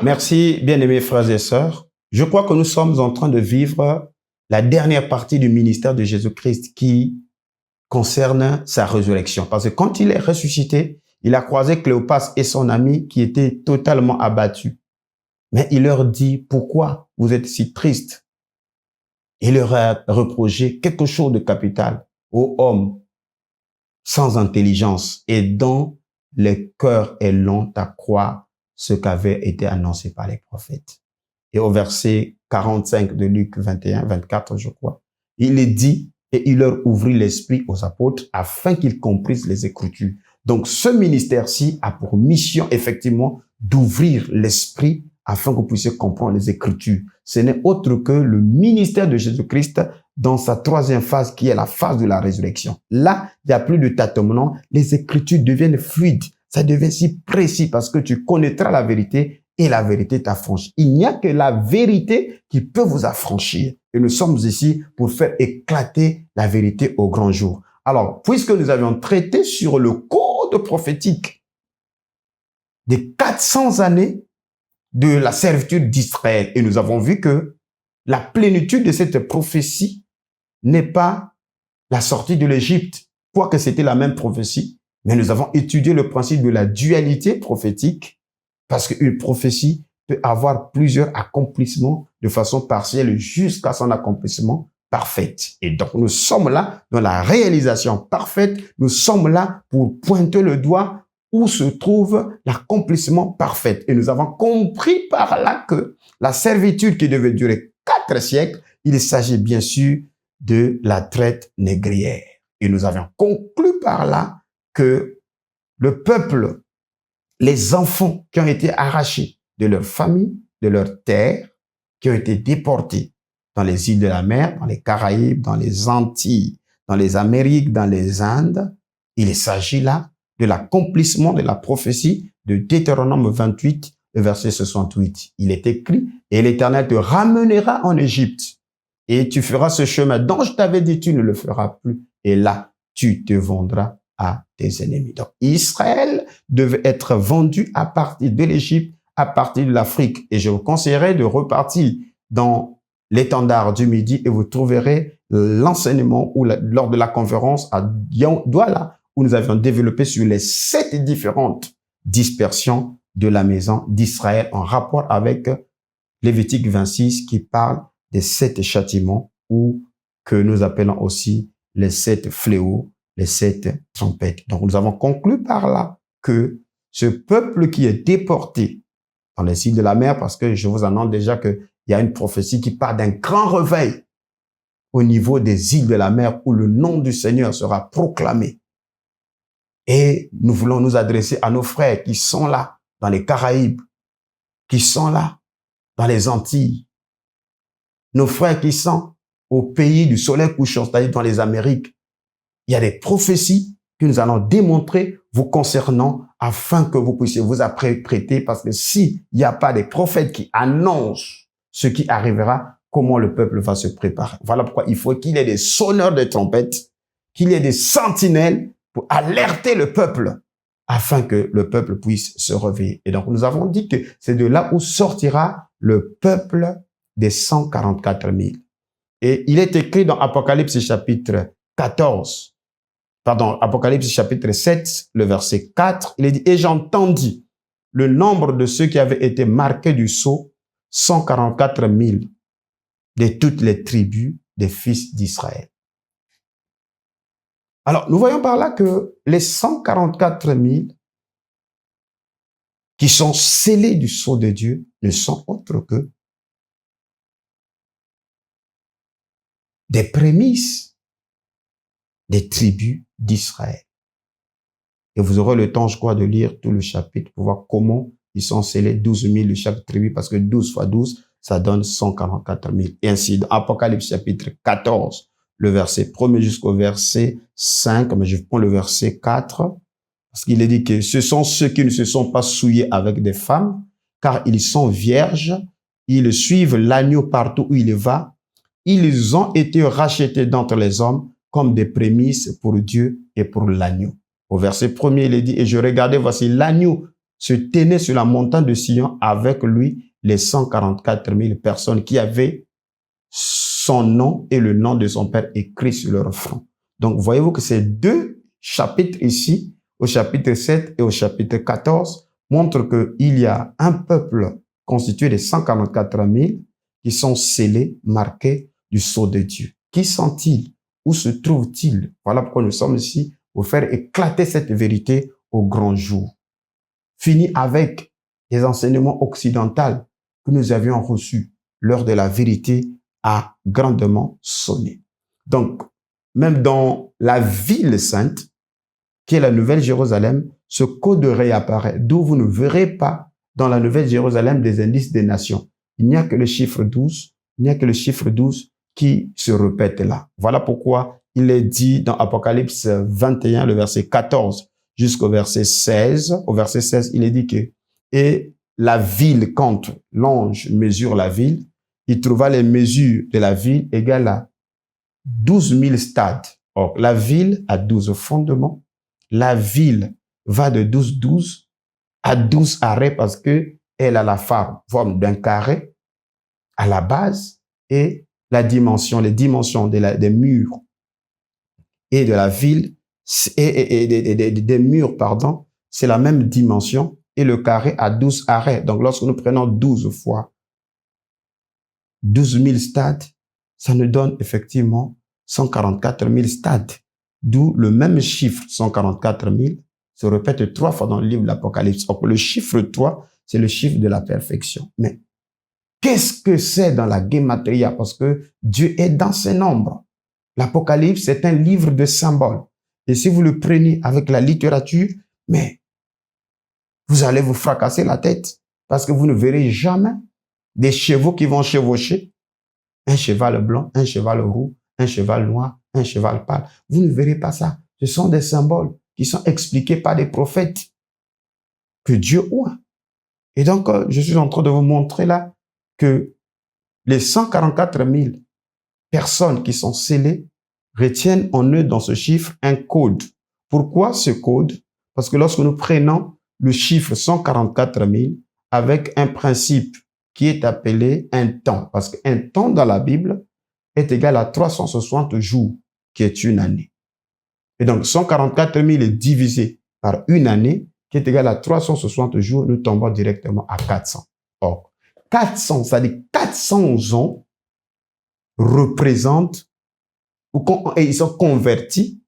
Merci, bien-aimés frères et sœurs. Je crois que nous sommes en train de vivre la dernière partie du ministère de Jésus-Christ qui concerne sa résurrection. Parce que quand il est ressuscité, il a croisé Cléopas et son ami qui étaient totalement abattus. Mais il leur dit, pourquoi vous êtes si tristes? Il leur a reproché quelque chose de capital. Ô homme sans intelligence et dont le cœur est long à croire ce qu'avait été annoncé par les prophètes. Et au verset 45 de Luc 21, 24, je crois, il est dit, et il leur ouvrit l'esprit aux apôtres afin qu'ils comprissent les Écritures. Donc, ce ministère-ci a pour mission, effectivement, d'ouvrir l'esprit afin que vous puissiez comprendre les Écritures. Ce n'est autre que le ministère de Jésus-Christ dans sa troisième phase, qui est la phase de la résurrection. Là, il n'y a plus de tâtonnement. Les Écritures deviennent fluides. Ça devient si précis parce que tu connaîtras la vérité et la vérité t'affranchit. Il n'y a que la vérité qui peut vous affranchir. Et nous sommes ici pour faire éclater la vérité au grand jour. Alors, puisque nous avions traité sur le code prophétique des 400 années de la servitude d'Israël, et nous avons vu que la plénitude de cette prophétie n'est pas la sortie de l'Égypte, quoique c'était la même prophétie, mais nous avons étudié le principe de la dualité prophétique, parce qu'une prophétie peut avoir plusieurs accomplissements de façon partielle jusqu'à son accomplissement parfait. Et donc, nous sommes là dans la réalisation parfaite, nous sommes là pour pointer le doigt où se trouve l'accomplissement parfait. Et nous avons compris par là que la servitude qui devait durer 4 siècles, il s'agit bien sûr de la traite négrière. Et nous avions conclu par là que le peuple, les enfants qui ont été arrachés de leur famille, de leur terre, qui ont été déportés dans les îles de la mer, dans les Caraïbes, dans les Antilles, dans les Amériques, dans les Indes, il s'agit là de l'accomplissement de la prophétie de Deutéronome 28, le verset 68. Il est écrit, et l'Éternel te ramènera en Égypte, et tu feras ce chemin dont je t'avais dit, tu ne le feras plus. Et là, tu te vendras à tes ennemis. Donc, Israël devait être vendu à partir de l'Égypte, à partir de l'Afrique. Et je vous conseillerais de repartir dans l'étendard du Midi et vous trouverez l'enseignement ou lors de la conférence à Douala, où nous avions développé sur les 7 différentes dispersions de la maison d'Israël en rapport avec Lévitique 26 qui parle des 7 châtiments ou que nous appelons aussi les 7 fléaux, les 7 trompettes. Donc, nous avons conclu par là que ce peuple qui est déporté dans les îles de la mer, parce que je vous annonce déjà qu'il y a une prophétie qui parle d'un grand réveil au niveau des îles de la mer où le nom du Seigneur sera proclamé. Et nous voulons nous adresser à nos frères qui sont là dans les Caraïbes, qui sont là dans les Antilles, nos frères qui sont au pays du soleil couchant, c'est-à-dire dans les Amériques. Il y a des prophéties que nous allons démontrer vous concernant afin que vous puissiez vous apprêter, parce que s'il n'y a pas des prophètes qui annoncent ce qui arrivera, comment le peuple va se préparer. Voilà pourquoi il faut qu'il y ait des sonneurs de trompettes, qu'il y ait des sentinelles pour alerter le peuple afin que le peuple puisse se réveiller. Et donc, nous avons dit que c'est de là où sortira le peuple des 144 000. Et il est écrit dans Apocalypse chapitre 14, pardon, Apocalypse chapitre 7, le verset 4, il est dit, et j'entendis le nombre de ceux qui avaient été marqués du sceau, 144 000 de toutes les tribus des fils d'Israël. Alors, nous voyons par là que les 144 000 qui sont scellés du sceau de Dieu ne sont autres que des prémices des tribus d'Israël. Et vous aurez le temps, je crois, de lire tout le chapitre pour voir comment ils sont scellés, 12 000 de chaque tribu, parce que 12 fois 12, ça donne 144 000. Et ainsi, dans Apocalypse chapitre 14, le verset 1er jusqu'au verset 5, mais je prends le verset 4, parce qu'il est dit que ce sont ceux qui ne se sont pas souillés avec des femmes, car ils sont vierges, ils suivent l'agneau partout où il va, ils ont été rachetés d'entre les hommes comme des prémices pour Dieu et pour l'agneau. Au verset 1er, il est dit, et je regardais, voici l'agneau se tenait sur la montagne de Sion, avec lui les 144 000 personnes qui avaient son nom et le nom de son père écrit sur leur front. Donc, voyez-vous que ces deux chapitres ici, au chapitre 7 et au chapitre 14, montrent qu'il y a un peuple constitué de 144 000 qui sont scellés, marqués du sceau de Dieu. Qui sont-ils? Où se trouvent-ils? Voilà pourquoi nous sommes ici pour faire éclater cette vérité au grand jour. Fini avec les enseignements occidentaux que nous avions reçus. L'heure de la vérité a grandement sonné. Donc, même dans la ville sainte, qui est la Nouvelle Jérusalem, ce code réapparaît, d'où vous ne verrez pas dans la Nouvelle Jérusalem des indices des nations. Il n'y a que le chiffre 12, il n'y a que le chiffre 12 qui se répète là. Voilà pourquoi il est dit dans Apocalypse 21, le verset 14 jusqu'au verset 16. Au verset 16, il est dit que « Et la ville, quand l'ange mesure la ville, il trouva les mesures de la ville égales à 12 000 stades. » Or, la ville a 12 fondements. La ville va de 12 à 12 arrêts parce que elle a la forme d'un carré à la base et les dimensions des murs et de la ville des murs, pardon, c'est la même dimension et le carré a 12 arrêts. Donc, lorsque nous prenons 12 fois 12 000 stades, ça nous donne effectivement 144 000 stades. D'où le même chiffre, 144 000, se répète 3 fois dans le livre de l'Apocalypse. Le chiffre 3, c'est le chiffre de la perfection. Mais qu'est-ce que c'est dans la Gematria? Parce que Dieu est dans ses nombres. L'Apocalypse, c'est un livre de symboles. Et si vous le prenez avec la littérature, mais vous allez vous fracasser la tête parce que vous ne verrez jamais des chevaux qui vont chevaucher. Un cheval blanc, un cheval roux, un cheval noir, un cheval pâle. Vous ne verrez pas ça. Ce sont des symboles qui sont expliqués par des prophètes que Dieu oint. Et donc, je suis en train de vous montrer là que les 144 000 personnes qui sont scellées retiennent en eux dans ce chiffre un code. Pourquoi ce code? Parce que lorsque nous prenons le chiffre 144 000 avec un principe qui est appelé un temps, parce qu'un temps dans la Bible est égal à 360 jours, qui est une année. Et donc, 144 000 est divisé par une année, qui est égal à 360 jours, nous tombons directement à 400. Or, 400, c'est-à-dire 400 ans représentent, et ils sont convertis,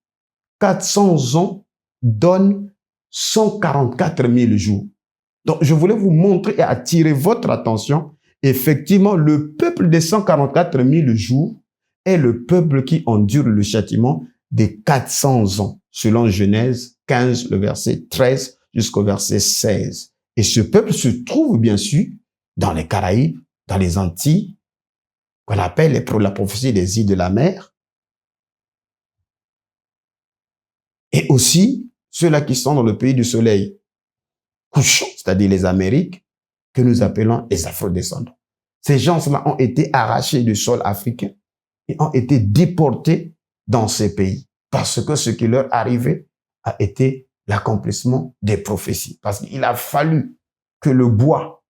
400 ans donnent 144 000 jours. Donc, je voulais vous montrer et attirer votre attention. Effectivement, le peuple des 144 000 jours est le peuple qui endure le châtiment des 400 ans, selon Genèse 15, le verset 13 jusqu'au verset 16. Et ce peuple se trouve, bien sûr, dans les Caraïbes, dans les Antilles, qu'on appelle la prophétie des îles de la mer. Et aussi, ceux-là qui sont dans le pays du soleil couchant, c'est-à-dire les Amériques, que nous appelons les Afro-descendants. Ces gens-là ont été arrachés du sol africain et ont été déportés dans ces pays parce que ce qui leur arrivait a été l'accomplissement des prophéties. Parce qu'il a fallu que le bois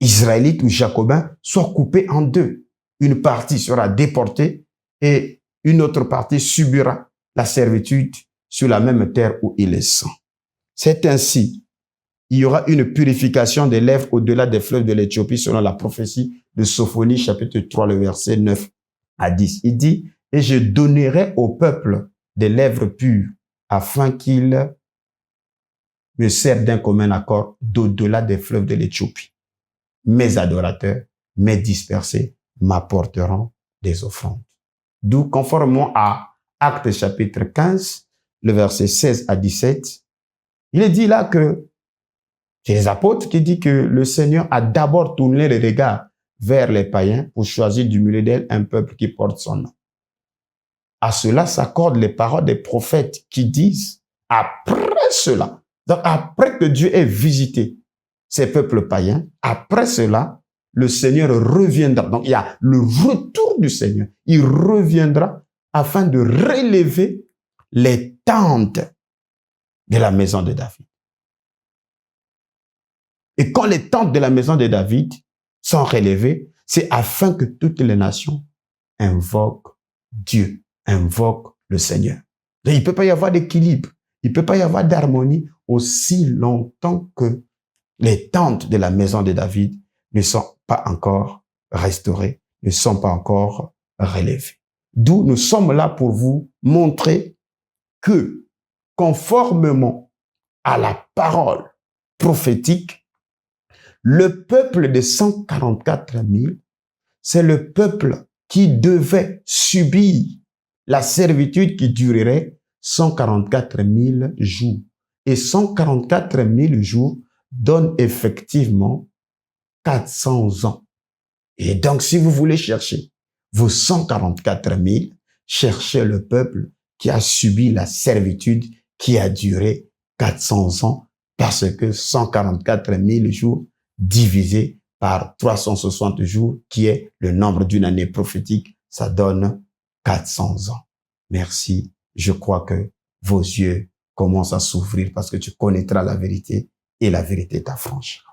israélite ou jacobin soit coupé en deux. Une partie sera déportée et une autre partie subira la servitude sur la même terre où il est sans. C'est ainsi, il y aura une purification des lèvres au-delà des fleuves de l'Éthiopie selon la prophétie de Sophonie, chapitre 3, le verset 9 à 10. Il dit, « Et je donnerai au peuple des lèvres pures afin qu'il me serve d'un commun accord d'au-delà des fleuves de l'Éthiopie. Mes adorateurs, mes dispersés m'apporteront des offrandes. » D'où, conformément à Actes chapitre 15, le verset 16 à 17, il est dit là que c'est les apôtres qui disent que le Seigneur a d'abord tourné les regards vers les païens pour choisir du milieu d'elle un peuple qui porte son nom. À cela s'accordent les paroles des prophètes qui disent, après cela, donc après que Dieu ait visité ces peuples païens, après cela, le Seigneur reviendra. Donc il y a le retour du Seigneur. Il reviendra afin de relever les tentes de la maison de David. Et quand les tentes de la maison de David sont relevées, c'est afin que toutes les nations invoquent Dieu, invoquent le Seigneur. Donc, il ne peut pas y avoir d'équilibre, il ne peut pas y avoir d'harmonie aussi longtemps que les tentes de la maison de David ne sont pas encore restaurées, ne sont pas encore relevées. D'où nous sommes là pour vous montrer que, conformément à la parole prophétique, le peuple de 144 000, c'est le peuple qui devait subir la servitude qui durerait 144 000 jours. Et 144 000 jours donnent effectivement 400 ans. Et donc, si vous voulez chercher vos 144 000, cherchez le peuple qui a subi la servitude qui a duré 400 ans, parce que 144 000 jours divisé par 360 jours, qui est le nombre d'une année prophétique, ça donne 400 ans. Merci. Je crois que vos yeux commencent à s'ouvrir parce que tu connaîtras la vérité et la vérité t'affranchira.